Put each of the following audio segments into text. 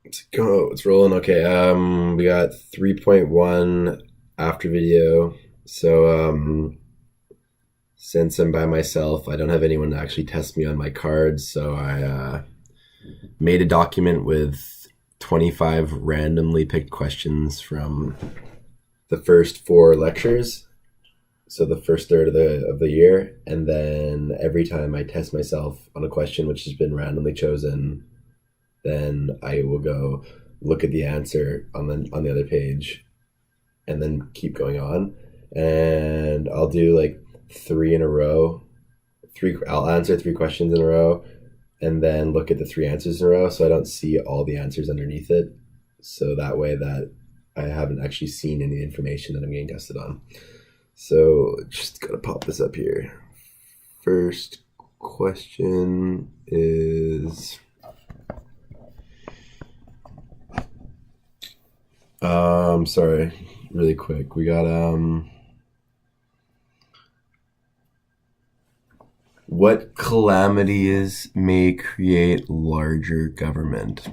It's rolling. Okay. We got 3.1 after video. So, since I'm by myself, I don't have anyone to actually test me on my cards. So I made a document with 25 randomly picked questions from the first four lectures. So the first third of the year, and then every time I test myself on a question which has been randomly chosen, then I will go look at the answer on the other page, and then keep going on. And I'll do like three in a row. I'll answer three questions in a row, and then look at the three answers in a row, so I don't see all the answers underneath it. So that way that I haven't actually seen any information that I'm getting tested on. So just gotta pop this up here. First question is sorry, really quick. We got what calamities may create larger government?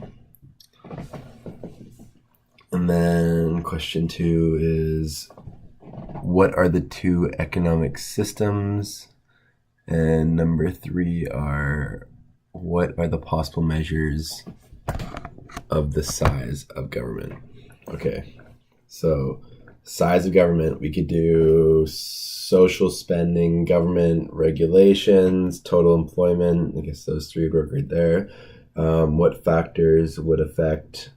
And then question two is what are the two economic systems? And number three are what are the possible measures of the size of government? Okay, so size of government, we could do social spending, government regulations, total employment. I guess those three would work right there. What factors would affect?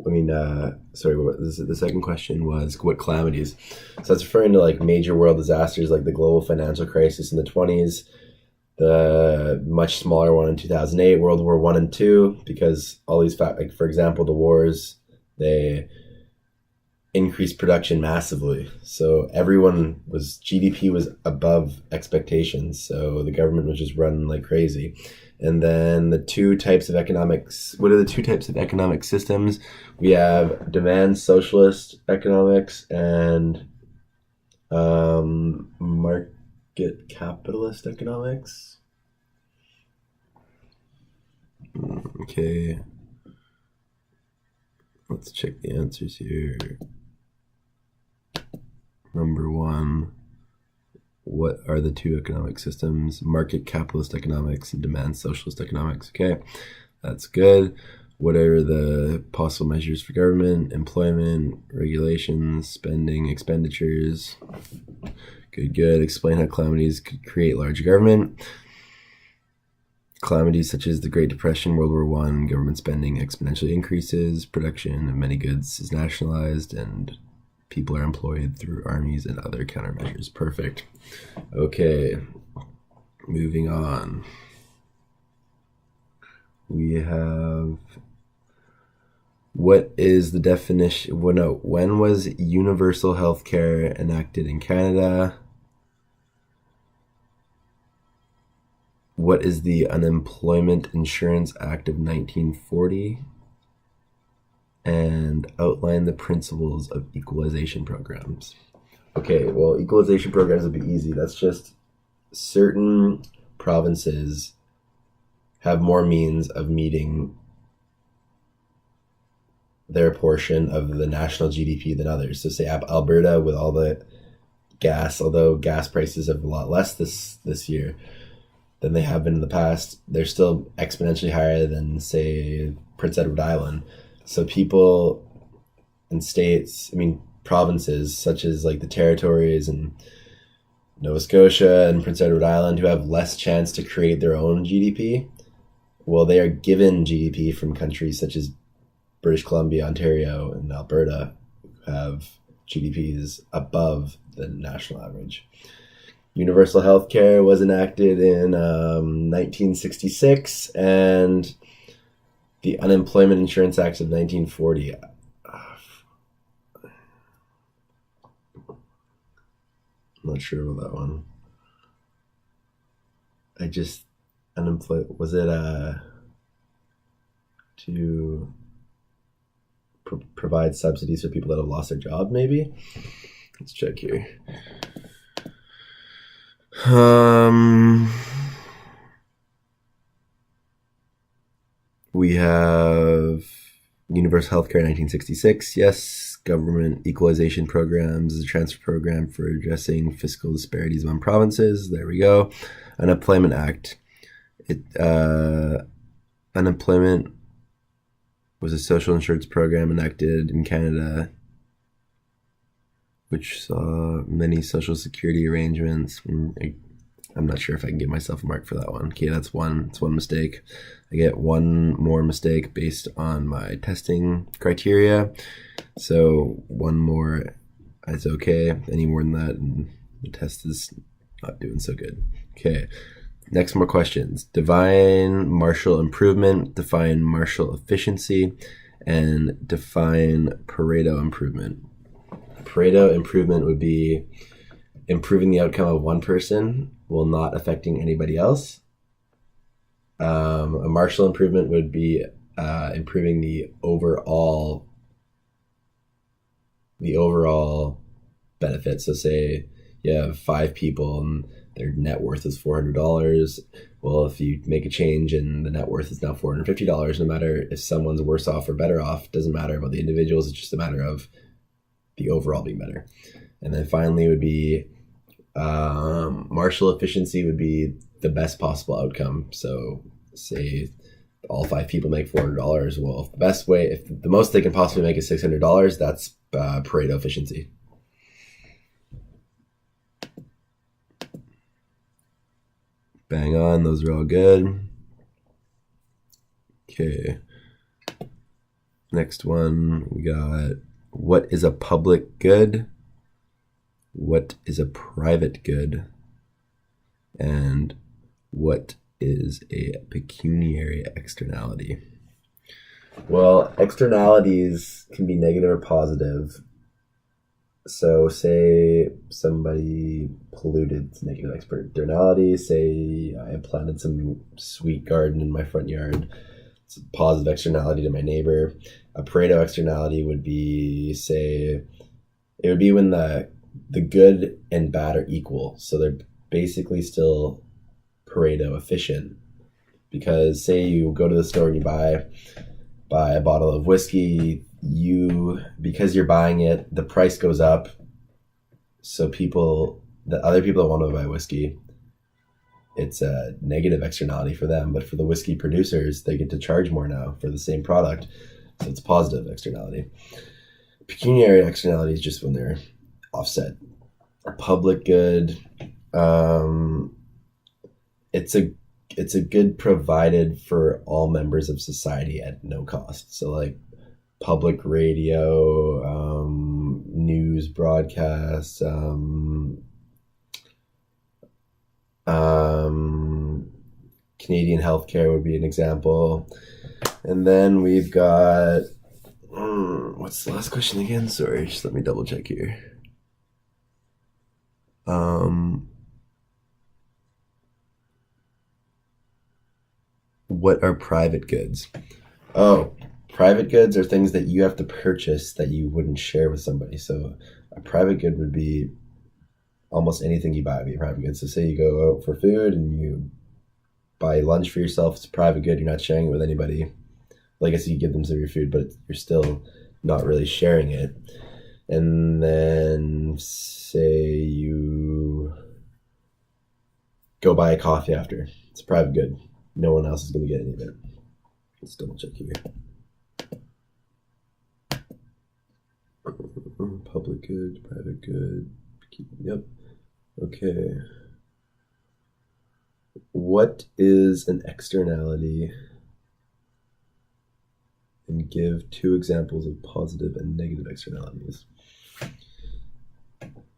Sorry, the second question was what calamities? So that's referring to like major world disasters like the global financial crisis in the 20s, the much smaller one in 2008, World War I and II, because all these, like for example, the wars, they increased production massively. So GDP was above expectations. So the government was just running like crazy. And then the two types of economics, what are the two types of economic systems? We have demand socialist economics and market capitalist economics. Okay. Let's check the answers here. Number one, what are the two economic systems? Market capitalist economics and demand socialist economics. Okay, that's good. What are the possible measures for government, employment, regulations, spending, expenditures? Good. Explain how calamities could create larger government. Calamities such as the Great Depression, World War I, government spending exponentially increases, production of many goods is nationalized, and people are employed through armies and other countermeasures. Perfect. Okay, moving on. We have what is the definition? When was universal health care enacted in Canada? What is the Unemployment Insurance Act of 1940? And outline the principles of equalization programs. Okay, well, equalization programs would be easy. That's just certain provinces have more means of meeting their portion of the national GDP than others. So say Alberta with all the gas, although gas prices have a lot less this year than they have been in the past, they're still exponentially higher than, say, Prince Edward Island. So people in provinces such as like the territories and Nova Scotia and Prince Edward Island who have less chance to create their own GDP, well, they are given GDP from countries such as British Columbia, Ontario, and Alberta, who have GDPs above the national average. Universal health care was enacted in 1966, and the Unemployment Insurance Act of 1940. I'm not sure about that one. Was it to provide subsidies for people that have lost their job, maybe? Let's check here. We have universal healthcare in 1966. Yes. Government equalization programs is a transfer program for addressing fiscal disparities among provinces. There we go. Unemployment Act. Unemployment was a social insurance program enacted in Canada, which saw many social security arrangements. I'm not sure if I can give myself a mark for that one. Okay, that's one. It's one mistake. I get one more mistake based on my testing criteria. So one more is okay. Any more than that, and the test is not doing so good. Okay, next more questions. Define Marshall improvement, define Marshall efficiency, and define Pareto improvement. Pareto improvement would be improving the outcome of one person while not affecting anybody else. A Marshall improvement would be improving the overall benefit. So say you have 5 people and their net worth is $400. Well, if you make a change and the net worth is now $450, no matter if someone's worse off or better off, doesn't matter about the individuals. It's just a matter of the overall being better. And then finally would be Marshall efficiency would be the best possible outcome. So say all 5 people make $400. Well, if the most they can possibly make is $600, that's Pareto efficiency. Bang on, those are all good. Okay. Next one, we got what is a public good? What is a private good? And what is a pecuniary externality? Well, externalities can be negative or positive. So say somebody polluted, it's negative externality. Say I planted some sweet garden in my front yard. It's a positive externality to my neighbor. A Pareto externality would be, say, it would be when the good and bad are equal. So they're basically still Pareto efficient. Because say you go to the store and you buy a bottle of whiskey, because you're buying it, the price goes up. So the other people that want to buy whiskey, it's a negative externality for them. But for the whiskey producers, they get to charge more now for the same product. So it's positive externality. Pecuniary externality is just when they're offset. Public good, it's a good provided for all members of society at no cost. So like public radio, news broadcasts, Canadian healthcare would be an example. And then we've got, what's the last question again? Sorry, just let me double check here. What are private goods? Oh, private goods are things that you have to purchase that you wouldn't share with somebody. So a private good would be almost anything you buy would be a private good. So say you go out for food and you buy lunch for yourself, it's a private good. You're not sharing it with anybody. Well, I guess you give them some of your food, but you're still not really sharing it. And then say you go buy a coffee after. It's a private good. No one else is going to get any of it. Let's double check here. Public good, private good. Yep. Okay. What is an externality? And give 2 examples of positive and negative externalities.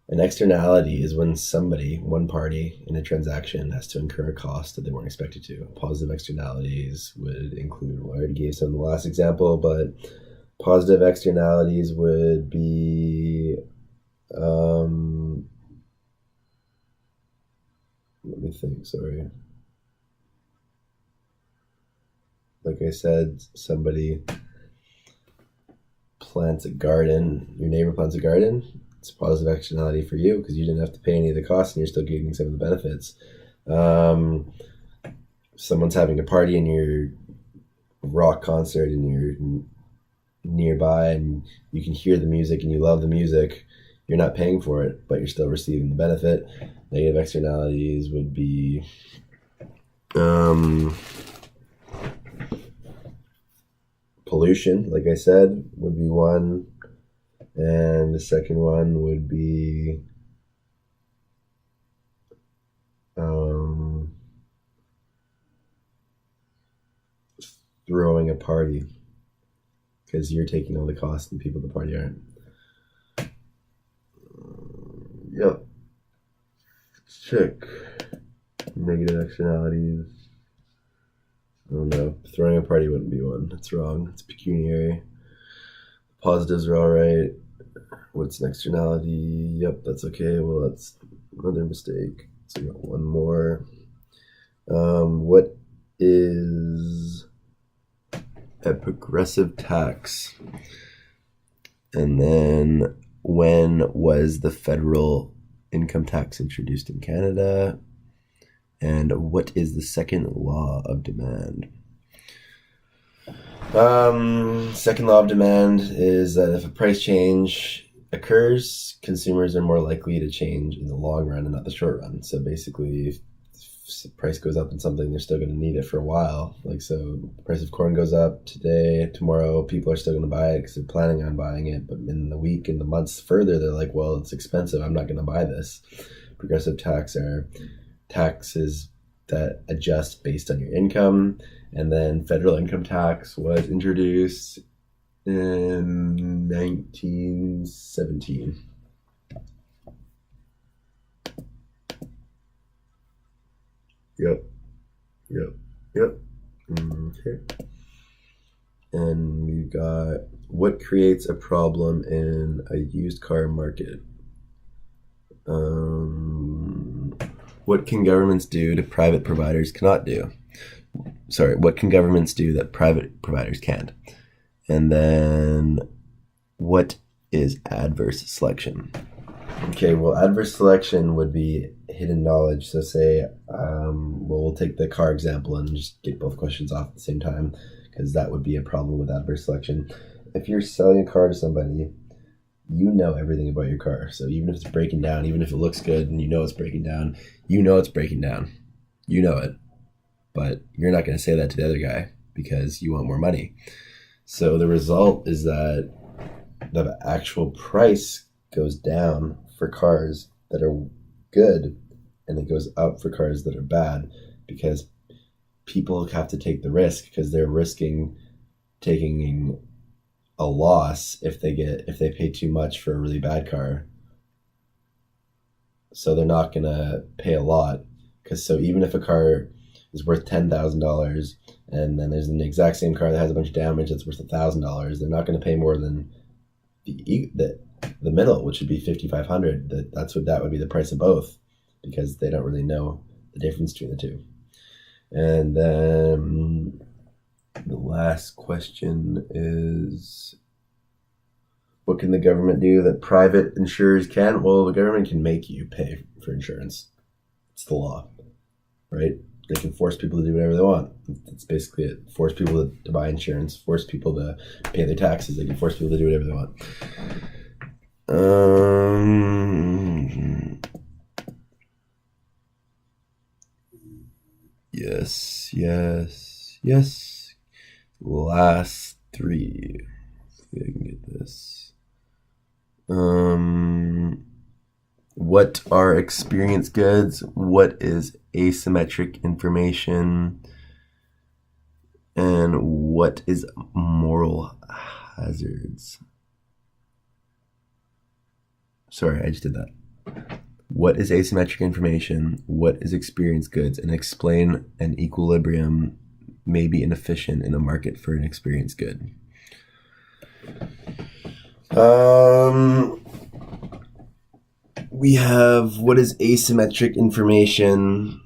An externality is when one party in a transaction has to incur a cost that they weren't expected to. Positive externalities would include, well, I already gave some in the last example, but positive externalities would be, let me think, sorry. Like I said, somebody plants a garden, your neighbor plants a garden, it's a positive externality for you because you didn't have to pay any of the costs and you're still getting some of the benefits. Someone's having a party and you're rock concert and you're nearby and you can hear the music and you love the music, you're not paying for it, but you're still receiving the benefit. Negative externalities would be pollution, like I said, would be one. And the second one would be throwing a party, because you're taking all the cost and people at the party aren't. Yep. Let's check. Negative externalities. I don't know. Throwing a party wouldn't be one. That's wrong. It's pecuniary. Positives are all right. What's an externality? Yep, that's okay. Well, that's another mistake. So we got one more. What is a progressive tax? And then when was the federal income tax introduced in Canada? And what is the second law of demand? Second law of demand is that if a price change occurs, consumers are more likely to change in the long run and not the short run. So basically, if the price goes up in something, they're still going to need it for a while. Like, so the price of corn goes up today, tomorrow, people are still going to buy it because they're planning on buying it. But in the week and the months further, they're like, well, it's expensive. I'm not going to buy this. Progressive tax are taxes that adjust based on your income. And then federal income tax was introduced in 1917. Yep. Okay. And we got, what creates a problem in a used car market? What can governments do that private providers cannot do? Sorry, what can governments do that private providers can't? And then, what is adverse selection? Okay, well, adverse selection would be hidden knowledge. So say, we'll take the car example and just get both questions off at the same time, because that would be a problem with adverse selection. If you're selling a car to somebody, you know everything about your car. So even if it's breaking down, even if it looks good and you know it's breaking down, you know it's breaking down. You know it. But you're not going to say that to the other guy because you want more money. So the result is that the actual price goes down for cars that are good, and it goes up for cars that are bad, because people have to take the risk, because they're risking taking a loss if they pay too much for a really bad car. So they're not going to pay a lot, because so even if a car is worth $10,000 and then there's an exact same car that has a bunch of damage that's worth $1,000, they're not going to pay more than the middle, which would be $5,500. That would be the price of both, because they don't really know the difference between the two. And then the last question is, what can the government do that private insurers can't? Well, the government can make you pay for insurance. It's the law, right? They can force people to do whatever they want. That's basically it. Force people to buy insurance, force people to pay their taxes. They can force people to do whatever they want. Yes. Last three. See if I can get this. What are experience goods? What is asymmetric information? And what is moral hazards? Sorry, I just did that. What is asymmetric information? What is experience goods? And explain an equilibrium may be inefficient in a market for an experience good. We have, what is asymmetric information?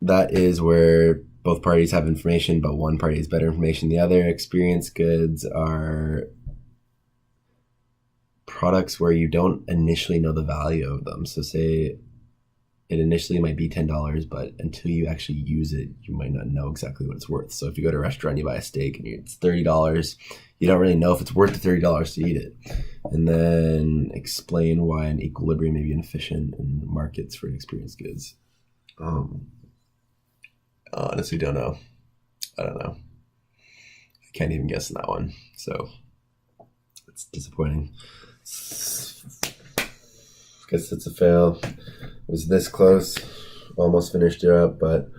That is where both parties have information, but one party has better information than the other. Experience goods are products where you don't initially know the value of them. So say it initially might be $10, but until you actually use it, you might not know exactly what it's worth. So if you go to a restaurant, you buy a steak and it's $30, you don't really know if it's worth the $30 to eat it. And then explain why an equilibrium may be inefficient in markets for inexperienced goods. Honestly, don't know. I don't know. I can't even guess on that one. So it's disappointing. Guess it's a fail. It was this close. Almost finished it up, but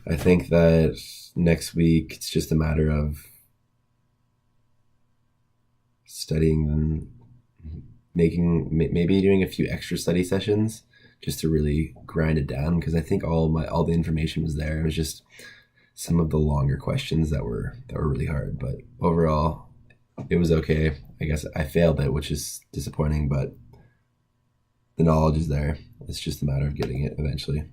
I think that next week it's just a matter of studying and maybe doing a few extra study sessions just to really grind it down, because I think all the information was there. It was just some of the longer questions that were really hard, but overall it was okay. I guess I failed it, which is disappointing, but the knowledge is there. It's just a matter of getting it eventually.